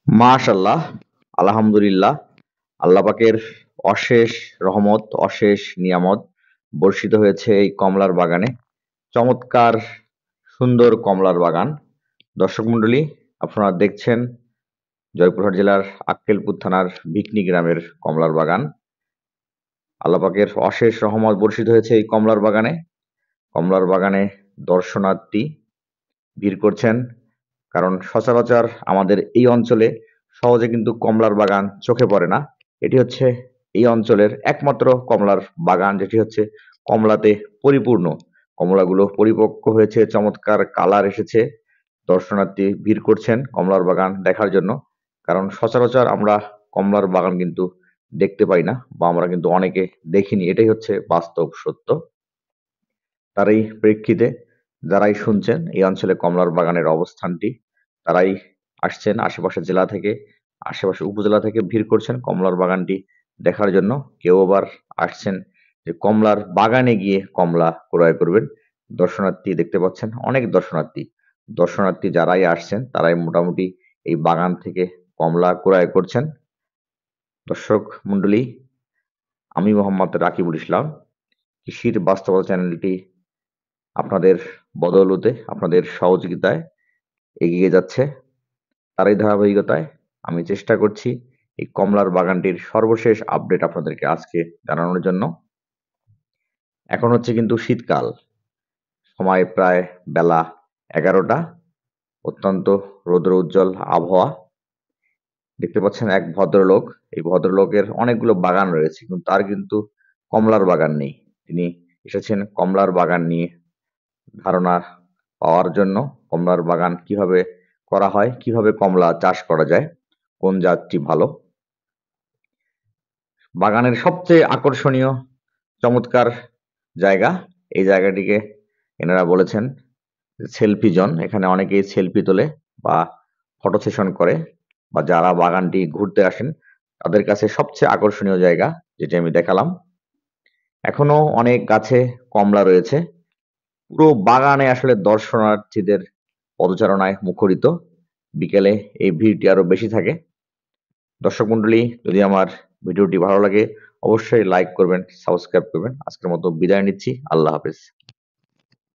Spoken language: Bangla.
মাশাআল্লাহ, আলহামদুলিল্লাহ। আল্লাহ পাকের অশেষ রহমত, অশেষ নিয়ামত বর্ষিত হয়েছে এই কমলার বাগানে। চমৎকার সুন্দর কমলার বাগান। দর্শক মণ্ডলী, আপনারা দেখছেন জয়পুরহাট জেলার আক্কেলপুর থানার ভিকনি গ্রামের কমলার বাগান। আল্লাহ পাকের অশেষ রহমত বর্ষিত হয়েছে এই কমলার বাগানে। কমলার বাগানে দর্শনার্থী ভিড় করছেন, কারণ সচরাচর আমাদের এই অঞ্চলে সহজে কিন্তু কমলার বাগান চোখে পড়ে না। এটি হচ্ছে এই অঞ্চলের একমাত্র কমলার বাগান, যেটি হচ্ছে কমলাতে পরিপূর্ণ। কমলাগুলো পরিপক্ক হয়েছে, চমৎকার কালার এসেছে। দর্শনার্থী ভিড় করছেন কমলার বাগান দেখার জন্য, কারণ সচরাচর আমরা কমলার বাগান কিন্তু দেখতে পাই না, বা আমরা কিন্তু অনেকে দেখিনি। এটাই হচ্ছে বাস্তব সত্য। তার এই প্রেক্ষিতে যারাই শুনছেন এই অঞ্চলে কমলার বাগানের অবস্থানটি, তারাই আসছেন আশেপাশের জেলা থেকে, আশেপাশের উপজেলা থেকে ভিড় করছেন কমলার বাগানটি দেখার জন্য। কেউ আবার আসছেন যে কমলার বাগানে গিয়ে কমলা ক্রয় করবেন। দর্শনার্থী দেখতে পাচ্ছেন, অনেক দর্শনার্থী। দর্শনার্থী যারাই আসছেন তারাই মোটামুটি এই বাগান থেকে কমলা ক্রয় করছেন। দর্শক মণ্ডলী, আমি মোহাম্মদ রাকিবুল ইসলাম। কৃষির বাস্তবতা চ্যানেলটি আপনাদের বদৌলতে, আপনাদের সহযোগিতায় এগিয়ে যাচ্ছে। তারই ধারাবাহিকতায় আমি চেষ্টা করছি এই কমলার বাগানটির সর্বশেষ আপডেট আপনাদেরকে আজকে জানানোর জন্য। এখন হচ্ছে কিন্তু শীতকাল, সময় প্রায় বেলা 11টা। অত্যন্ত রৌদ্র উজ্জ্বল আবহাওয়া। দেখতে পাচ্ছেন এক ভদ্রলোক, এই ভদ্রলোকের অনেকগুলো বাগান রয়েছে, কিন্তু তার কিন্তু কমলার বাগান নেই। তিনি এসেছেন কমলার বাগান নিয়ে ধারণা পাওয়ার জন্য। কমলার বাগান কিভাবে করা হয়, কিভাবে কমলা চাষ করা যায়, কোন জাতটি ভালো। বাগানের সবচেয়ে আকর্ষণীয় চমৎকার জায়গা, এই জায়গাটিকে এনারা বলেছেন সেলফি জোন। এখানে অনেকেই সেলফি তোলে বা ফটো সেশন করে, বা যারা বাগানটি ঘুরতে আসেন তাদের কাছে সবচেয়ে আকর্ষণীয় জায়গা যেটি আমি দেখালাম। এখনো অনেক গাছে কমলা রয়েছে। পুরো বাগানে আসলে দর্শনার্থীদের পদচারণায় মুখরিত। বিকেলে এই ভিড়টি আরো বেশি থাকে। দর্শক মণ্ডলী, যদি আমার ভিডিওটি ভালো লাগে অবশ্যই লাইক করবেন, সাবস্ক্রাইব করবেন। আজকের মতো বিদায় নিচ্ছি। আল্লাহ হাফেজ।